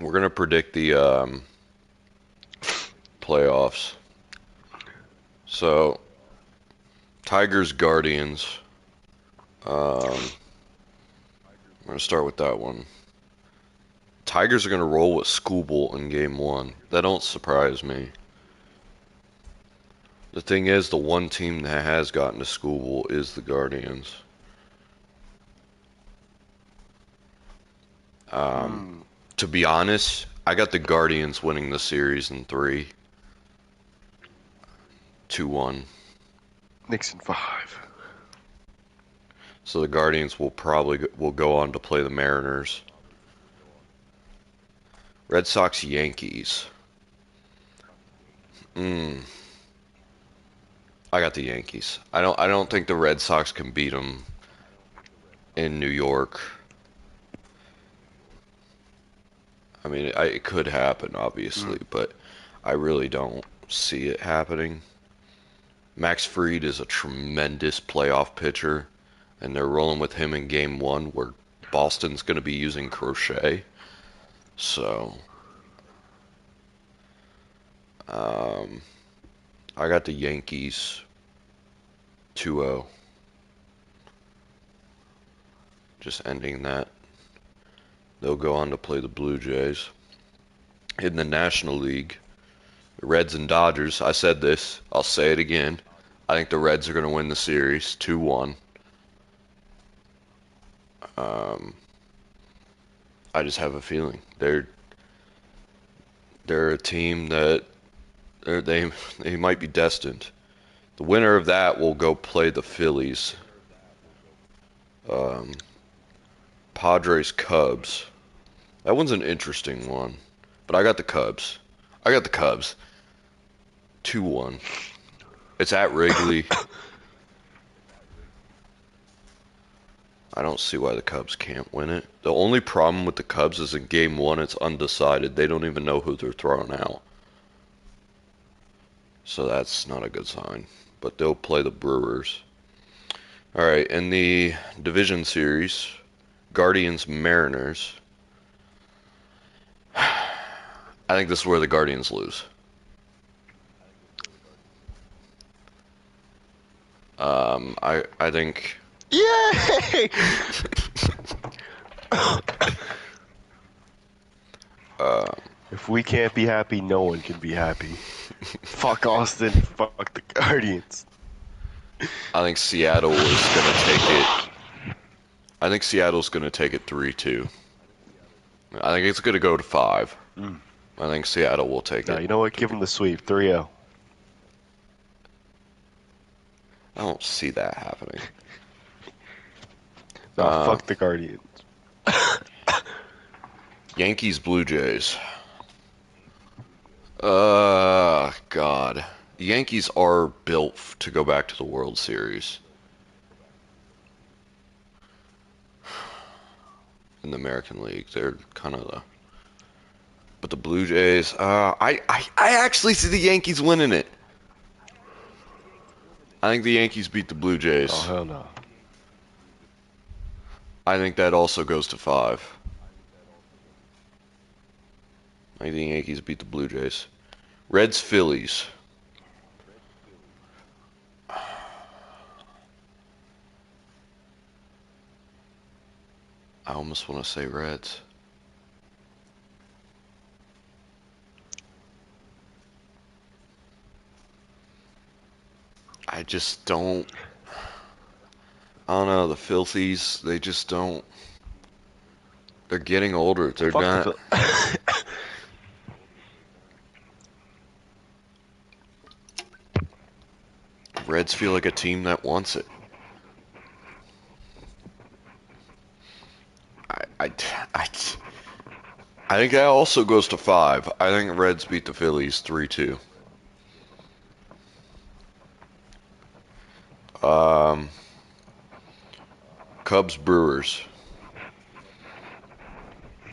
We're gonna predict the playoffs. So Tigers Guardians. I'm gonna start with that one. Tigers are gonna roll with Skubal in game one. That don't surprise me. The thing is, the one team that has gotten to Skubal is the Guardians. Um, Hmm. to be honest, I got the Guardians winning the series in three, 2-1. Knicks in 5. So the Guardians will go on to play the Mariners. Red Sox Yankees. Mm, I got the Yankees. I don't think the Red Sox can beat them in New York. I mean, it could happen, Mm. obviously, but I really don't see it happening. Max Fried is a tremendous playoff pitcher, and they're rolling with him in game one where Boston's going to be using Crochet. So, um, I got the Yankees 2-0. Just ending that. They'll go on to play the Blue Jays. In the National League, the Reds and Dodgers, I said this, I'll say it again. I think the Reds are going to win the series 2-1. Um, I just have a feeling they're a team that they might be destined. The winner of that will go play the Phillies. Um, Padres Cubs. That one's an interesting one, but I got the Cubs. I got the Cubs 2-1. It's at Wrigley. I don't see why the Cubs can't win it. The only problem with the Cubs is in game one it's undecided. They don't even know who they're throwing out. So that's not a good sign. But they'll play the Brewers. All right, in the division series, Guardians Mariners. I think this is where the Guardians lose. I think Yay! uh, If we can't be happy, no one can be happy. Fuck Austin. Fuck the Guardians. I think Seattle is gonna take it. I think Seattle's gonna take it 3-2. I think it's gonna go to five. Mm. I think Seattle will take No, it. you know what? Give them the sweep. 3-0. I don't see that happening. No, Uh, fuck the Guardians. Yankees Blue Jays. God. The Yankees are built to go back to the World Series in the American League. They're kind of the. But the Blue Jays, I actually see the Yankees winning it. I think the Yankees beat the Blue Oh, Jays. hell no. I think that also goes to five. I think the Yankees beat the Blue Jays. Reds Phillies. I almost want to say Reds. I just don't. I don't know. The Filthies, they just don't. They're getting older. They're Fuck the not. Phil. Reds feel like a team that wants it. I, I, I, I think that also goes to five. I think Reds beat the Phillies 3-2. Um, Cubs Brewers.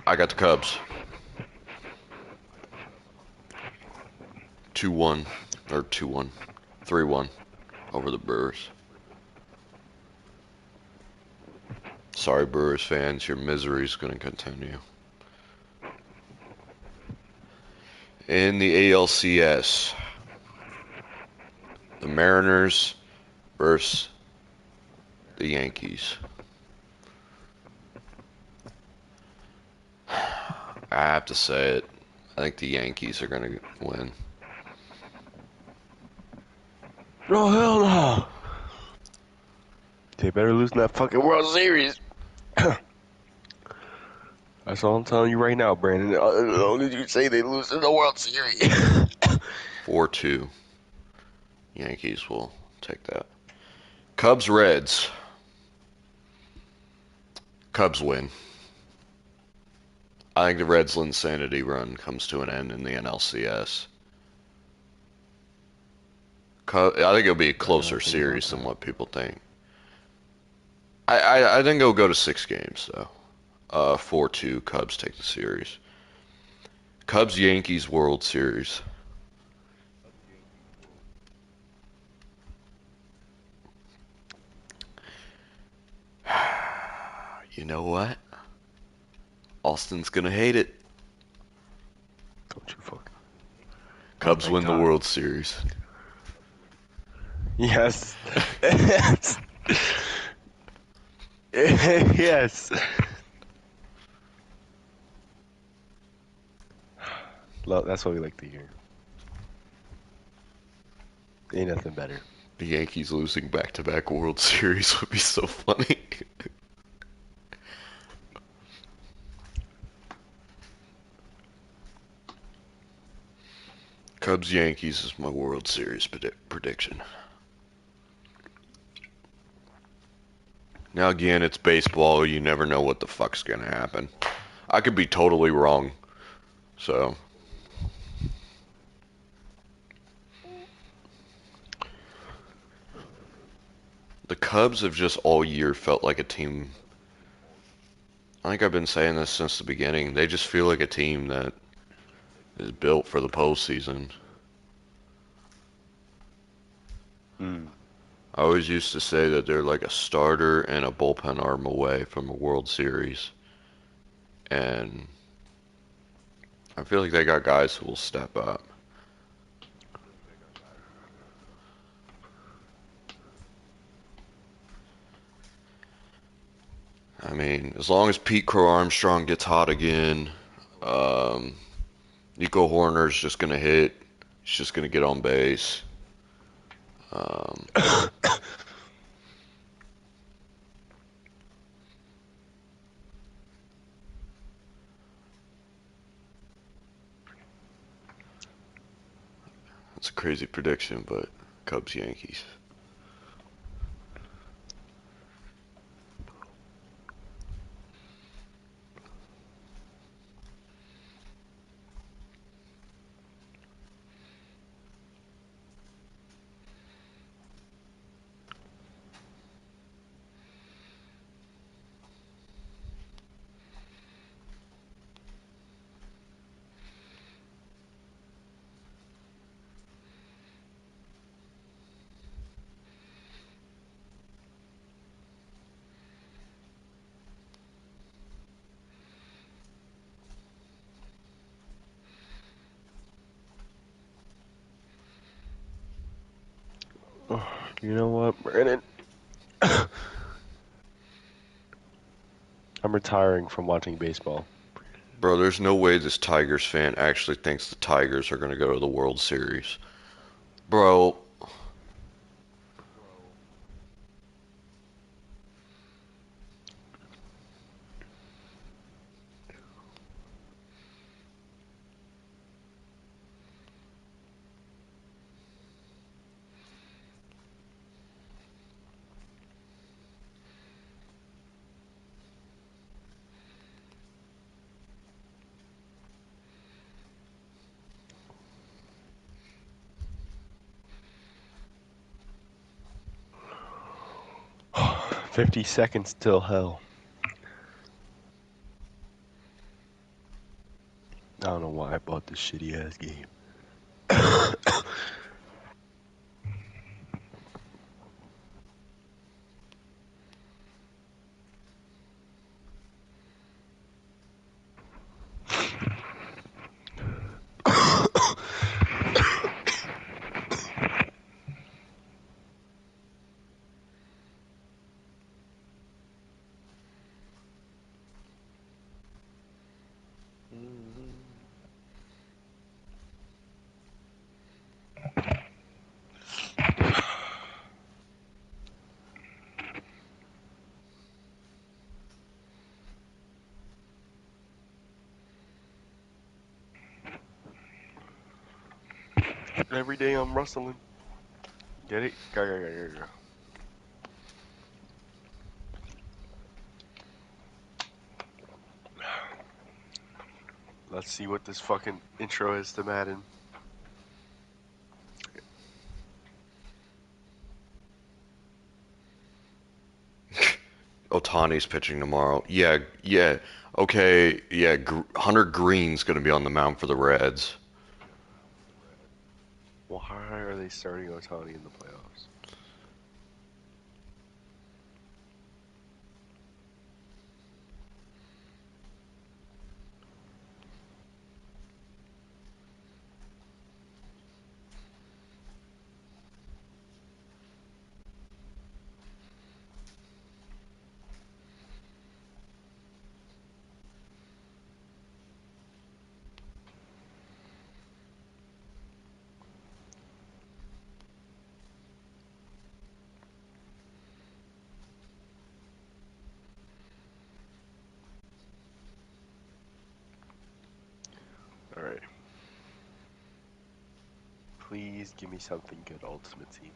I got the Cubs 2-1 or 2-1, 3-1 over the Brewers. Sorry, Brewers fans, your misery is going to continue. In the ALCS, the Mariners versus the Yankees. I have to say it. I think the Yankees are going to win. Oh, hell no. They better lose in that fucking World Series. That's all I'm telling you right now, Brandon. As long as you say they lose in the World Series. 4-2. Yankees will take that. Cubs Reds. Cubs win. I think the Reds' insanity run comes to an end in the NLCS. I think it'll be a I don't know closer anything about series than that. what people think. I think it'll go to 6 games though. 4-2. Cubs take the series. Cubs Yankees World Series. You know what? Austin's gonna hate it. Don't you fuck. Oh, Cubs thank win the God. World Series. Yes. Yes. Yes. That's what we like to hear. Ain't nothing better. The Yankees losing back-to-back World Series would be so funny. Cubs Yankees is my World Series prediction. Now again, it's baseball. You never know what the fuck's gonna happen. I could be totally wrong. So the Cubs have just all year felt like a team. I think I've been saying this since the beginning. They just feel like a team that is built for the postseason. Mm. I always used to say that they're like a starter and a bullpen arm away from a World Series. And I feel like they got guys who will step up. I mean, as long as Pete Crow Armstrong gets hot again, um, Nico Horner's just going to hit. He's just going to get on base. Um, that's a crazy prediction, but Cubs Yankees. You know what, Brandon? I'm retiring from watching baseball. Bro, there's no way this Tigers fan actually thinks the Tigers are going to go to the World Series. Bro, $50 till hell. I don't know why I bought this shitty ass game. Every day I'm rustling. Get it? Go. Let's see what this fucking intro is to Madden. Otani's pitching tomorrow. Yeah, yeah. Okay, yeah. Hunter Green's gonna be on the mound for the Reds. Why are they starting Otani in the playoffs? Alright. Please give me something good, Ultimate Team.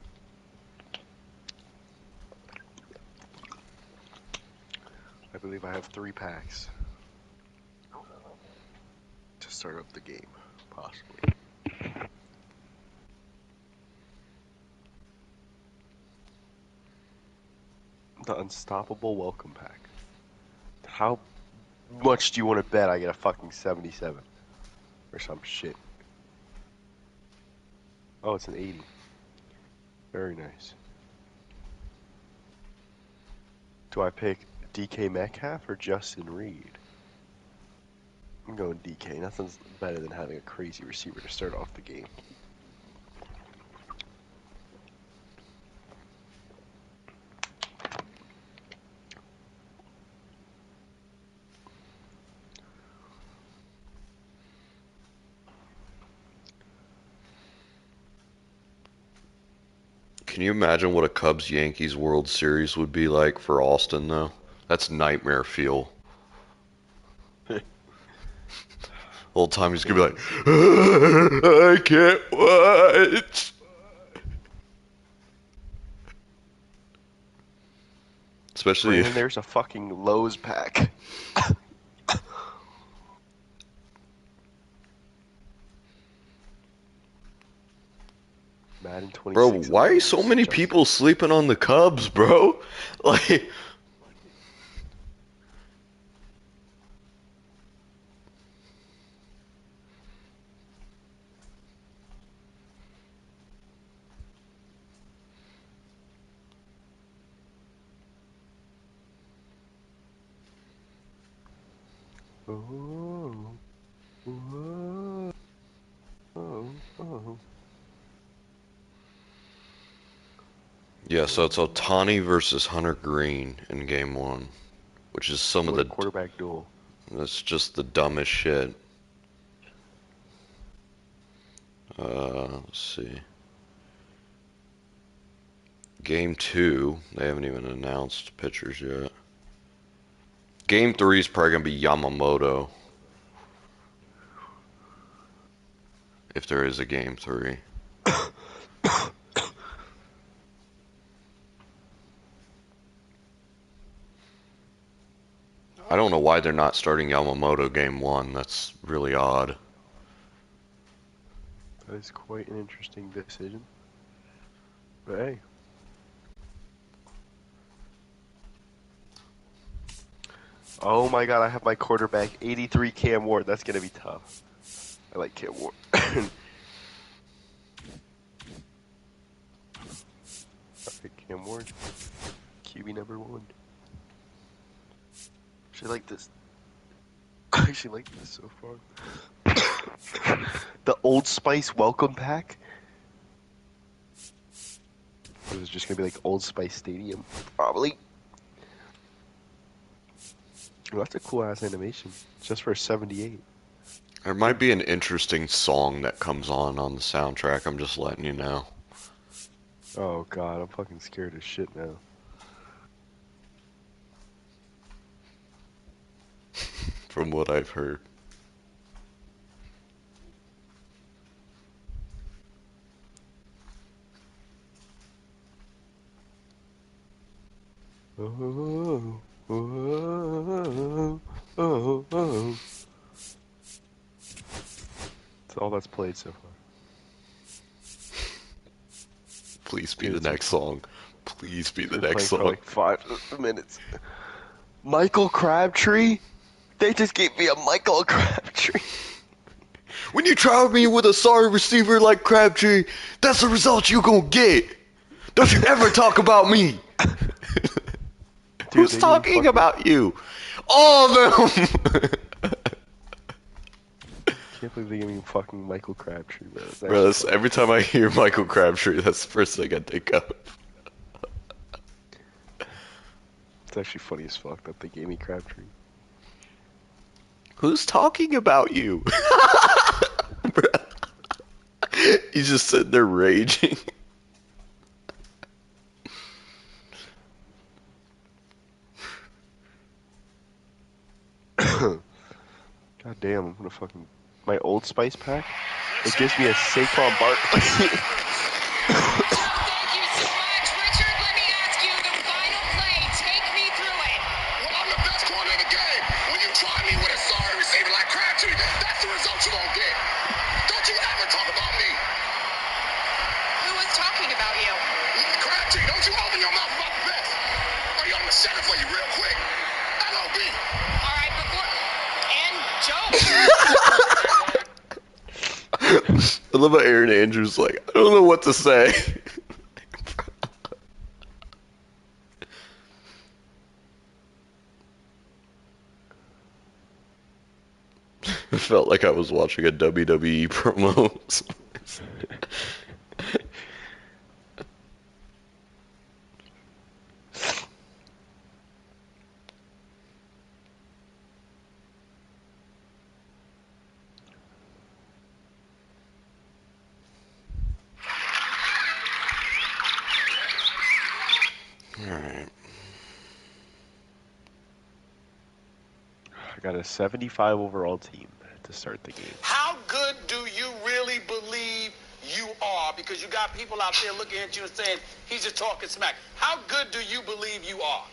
I believe I have 3 packs to start up the game, possibly. The Unstoppable Welcome Pack. How much do you want to bet I get a fucking 77? Or some shit. Oh, it's an 80. Very nice. Do I pick DK Metcalf or Justin Reed? I'm going DK. Nothing's better than having a crazy receiver to start off the game. Can you imagine what a Cubs Yankees World Series would be like for Austin though? That's nightmare fuel. Old time he's gonna be like, Kansas. I can't watch. Especially Brandon, if, there's a fucking Lowe's pack. Madden bro, 26 why are so Elite. many Justin. people sleeping on the Cubs, bro? Like, Oh, oh, oh. yeah, so it's Otani versus Hunter Green in game one, which is some of What a the, quarterback duel. that's just the dumbest shit. Let's see. Game two, they haven't even announced pitchers yet. Game three is probably gonna be Yamamoto, if there is a game three. I don't know why they're not starting Yamamoto game one. That's really odd. That is quite an interesting decision. But hey. Oh my god, I have my quarterback, 83 Cam Ward. That's going to be tough. I like Cam Ward. Alright, Cam Ward. QB number 1. Actually like this. I actually like this so far. The Old Spice welcome pack. This is just going to be like Old Spice Stadium. Probably. Oh, that's a cool ass animation. Just for 78. There might be an interesting song that comes on the soundtrack. I'm just letting you know. Oh god, I'm fucking scared as shit now. From what I've heard. Oh, oh, oh, oh. That's all that's played so far. Please be Dude, the it's been, next song. Please be it's the been next playing for song. like 5 minutes. Michael Crabtree? They just gave me a Michael Crabtree. When you try me with a sorry receiver like Crabtree, that's the result you gonna get. Don't you ever talk about me. Dude, Who's they gave me talking fucking... about you? All of them. Can't believe they gave me fucking Michael Crabtree, bro. It's Bro, actually that's, funny. every time I hear Michael Crabtree, that's the first thing I think of. It's actually funny as fuck that they gave me Crabtree. Who's talking about you? He's just sitting there raging. God damn, I'm gonna fucking... My Old Spice pack? It gives me a Saquon Barkley. Thank you so much, Richard. Let me ask you the final play. Take me through it. Well, I'm the best corner in the game. When you try me with a sorry receiver like Crabtree, that's the result you're going to get. Don't you ever talk about me. Who was talking about you? Crabtree, don't you open your mouth about the best. Or I'm going to shut it for you real quick. LOB. All right, before... And Joe. I love how Aaron Andrews like, I don't know what to say. I felt like I was watching a WWE promo. Alright. I got a 75 overall team to start the game. How good do you really believe you are? Because you got people out there looking at you and saying, he's just talking smack. How good do you believe you are?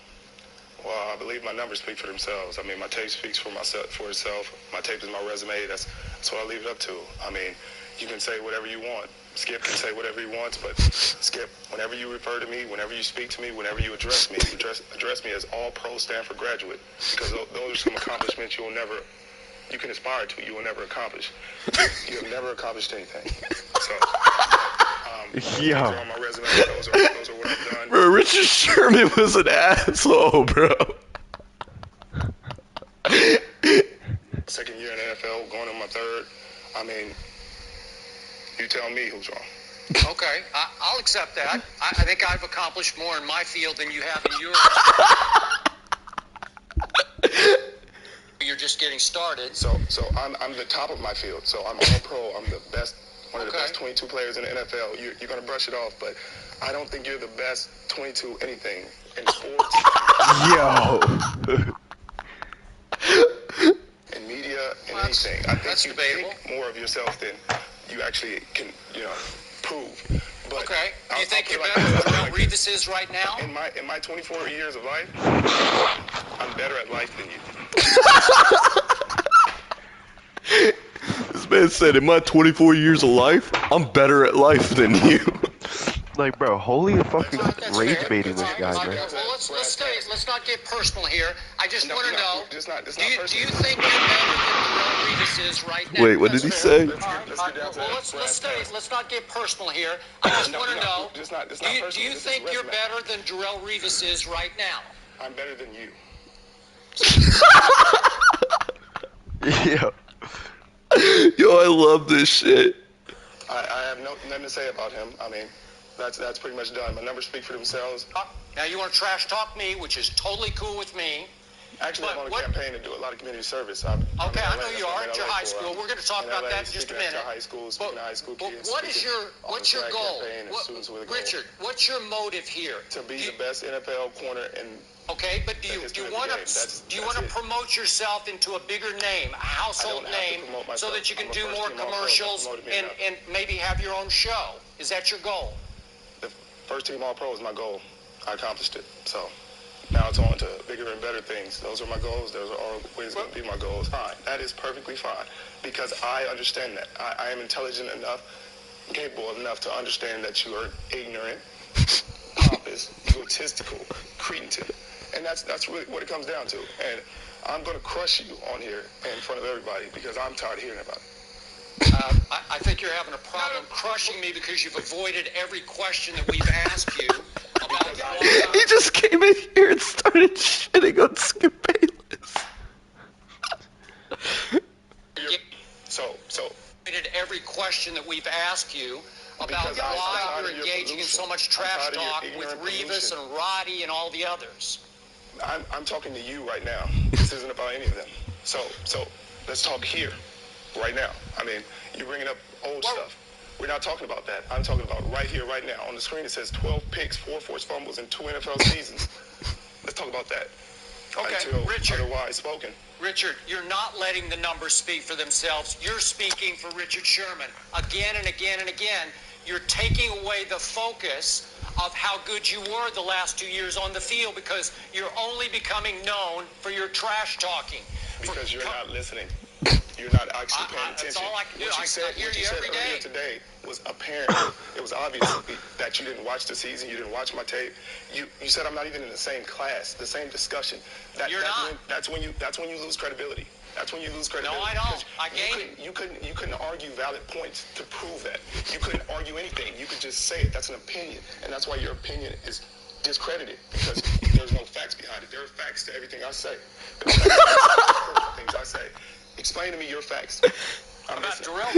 Well, I believe my numbers speak for themselves. I mean, my tape speaks for itself. My tape is my resume. That's what I leave it up to. I mean, you can say whatever you want. Skip can say whatever he wants, but Skip, whenever you refer to me, whenever you speak to me, whenever you address me, address me as all-pro Stanford graduate, because those are some accomplishments you can aspire to. You will never accomplish. You have never accomplished anything. So, those are on my resume. Those are what I've done. Bro, Richard Sherman was an asshole, bro. Second year in the NFL, going on my third. I mean, you tell me who's wrong. Okay, I'll accept that. I think I've accomplished more in my field than you have in yours. You're just getting started. So I'm the top of my field. So I'm all pro. I'm the best, one of the best 22 players in the NFL. You're going to brush it off, but I don't think you're the best 22 anything in sports. Yo! In media, in anything. I think That's you debatable. think more of yourself than you actually can, prove. But Okay, do you I'll think put you're it better like than this. Will Revis is right now? In my 24 years of life, I'm better at life than you. This man said, in my 24 years of life, I'm better at life than you. Like, bro, holy fucking That's rage fair. baiting this guy, Well, man. let's not get personal here. I just want to know. It's not Do you personal. think you're better than Will Revis is right now? Wait, what did he say? All right, well, let's not get personal here. I just want to know. It's not Do personal. you This is think you're resume. better than Jarrell Revis is right now? I'm better than you. Yeah. Yo, I love this shit. I have nothing to say about him. I mean, that's pretty much done. My numbers speak for themselves. Now you want to trash talk me, which is totally cool with me. Actually, I'm on a campaign to do a lot of community service. I'm Okay, in I know LA, you I'm are in at your LA high for, school. We're going to talk in about LA, that in just a speaking at minute. high schools, speaking to high school kids. What is your goal? Campaign and students with a goal. Richard, what's your motive here? To be the best NFL corner in. Okay, but do you want to promote yourself into a bigger name, a household name, so that you can do more commercials and maybe have your own show? Is that your goal? The first team All-Pro is my goal. I accomplished it. So now it's on to bigger and better things. Those are my goals. Those are always going to be my goals. Fine. That is perfectly fine because I understand that. I am intelligent enough, capable enough to understand that you are ignorant, pompous, egotistical, cretin. And that's really what it comes down to. And I'm going to crush you on here in front of everybody because I'm tired of hearing about it. I think you're having a problem crushing me because you've avoided every question that we've asked you about He just came in here and started shitting on Skip Bayless. So every question that we've asked you about why you're engaging in so much trash talk with Revis and Roddy and all the others. I'm talking to you right now. This isn't about any of them. So let's talk here, right now. I mean, you're bringing up old stuff. We're not talking about that. I'm talking about right here, right now. On the screen it says 12 picks, 4 forced fumbles, and 2 NFL seasons. Let's talk about that. Okay, Until Richard. Otherwise spoken. Richard, you're not letting the numbers speak for themselves. You're speaking for Richard Sherman. Again and again and again, you're taking away the focus of how good you were the last 2 years on the field because you're only becoming known for your trash talking. Because you're not listening. You're not actually paying attention. That's all I can do. What you said every day. earlier today was apparent. It was obvious that you didn't watch the season. You didn't watch my tape. You said I'm not even in the same class, the same discussion. You're not. That's when you lose credibility. That's when you lose credibility. No, I don't. I gain it. You couldn't argue valid points to prove that. You couldn't argue anything. You could just say it. That's an opinion, and that's why your opinion is discredited because there's no facts behind it. There are facts to everything I say. There are facts to things I say. Explain to me your facts.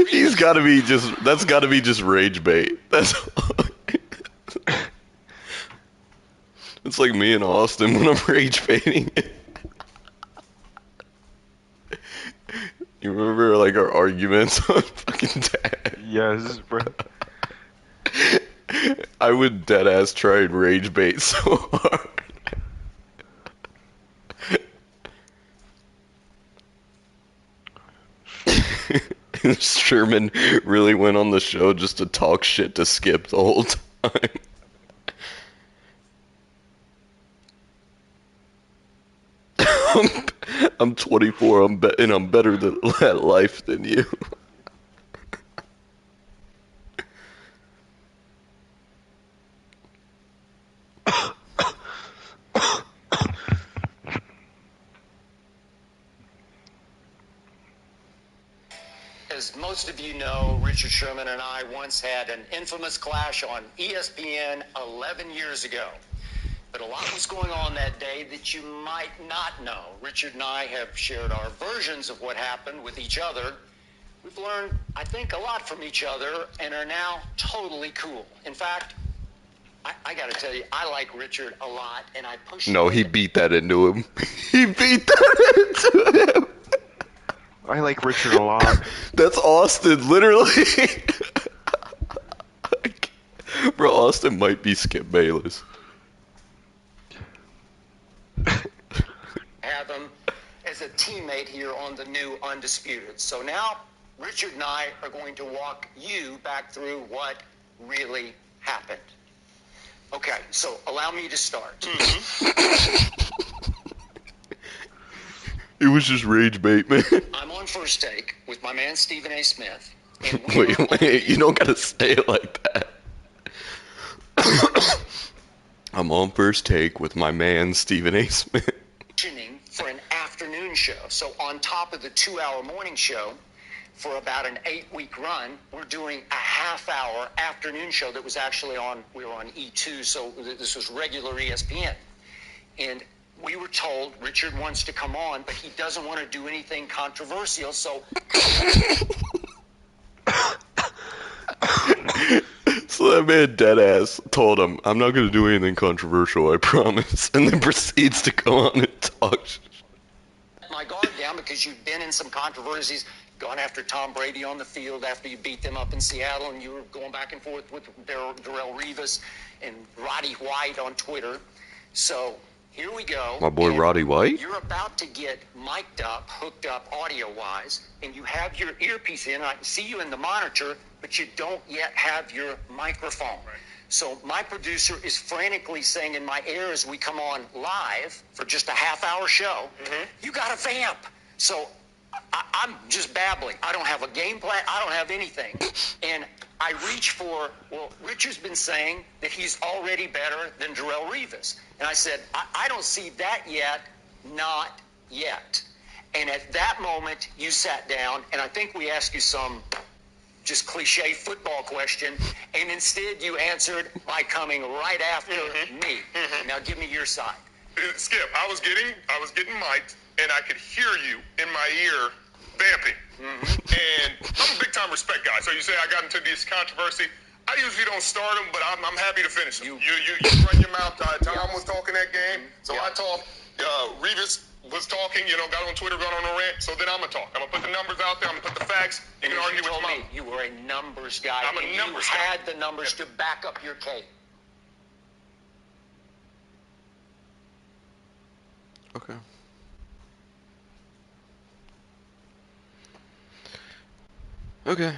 He's got to be just. That's got to be just rage bait. That's. It's like me and Austin when I'm rage baiting. You remember like our arguments on fucking tag? Yes, bro. I would dead ass try and rage bait so hard. Sherman really went on the show just to talk shit to Skip the whole time. I'm 24. I'm better at life than you. As most of you know, Richard Sherman and I once had an infamous clash on ESPN 11 years ago. But a lot was going on that day that you might not know. Richard and I have shared our versions of what happened with each other. We've learned, I think, a lot from each other and are now totally cool. In fact, I got to tell you, I like Richard a lot, and I push him. No, he beat that into him. He beat that into him. I like Richard a lot. That's Austin, literally. Bro, Austin might be Skip Bayless. Have him as a teammate here on the new Undisputed. So now, Richard and I are going to walk you back through what really happened. Okay, so allow me to start. It was just rage bait, man. I'm on First Take with my man Stephen A. Smith. Wait, you don't gotta say it like that. I'm on First Take with my man Stephen A. Smith. For an afternoon show. So on top of the 2-hour morning show, for about an 8-week run, we're doing a half-hour afternoon show that was actually we were on E2, so this was regular ESPN. And we were told Richard wants to come on, but he doesn't want to do anything controversial, so... So that man deadass told him, I'm not going to do anything controversial, I promise. And then proceeds to go on and talk my guard down because you've been in some controversies, gone after Tom Brady on the field after you beat them up in Seattle, and you were going back and forth with Darrelle Revis and Roddy White on Twitter. So here we go. My boy And Roddy White? You're about to get mic'd up, hooked up audio-wise, and you have your earpiece in. I can see you in the monitor, but you don't yet have your microphone. Right. So my producer is frantically saying in my ear as we come on live for just a half-hour show, you got a vamp. So I'm just babbling. I don't have a game plan. I don't have anything. And I reach for, well, Richard's been saying that he's already better than Darrelle Revis. And I said, I don't see that yet, not yet. And at that moment, you sat down, and I think we asked you some just cliche football question, and instead you answered by coming right after me. Now give me your side. Skip, I was getting mic'd, and I could hear you in my ear vamping. And I'm a big time respect guy. So you say I got into this controversy. I usually don't start them, but I'm happy to finish them. You run your mouth. Tom was talking that game, so I talked. Revis was talking, got on Twitter, got on a rant. So then I'm gonna talk. I'm gonna put the numbers out there. I'm gonna put the facts. You can argue with me. You were a numbers guy. I'm a numbers guy. You had the numbers to back up your case. Okay. Okay.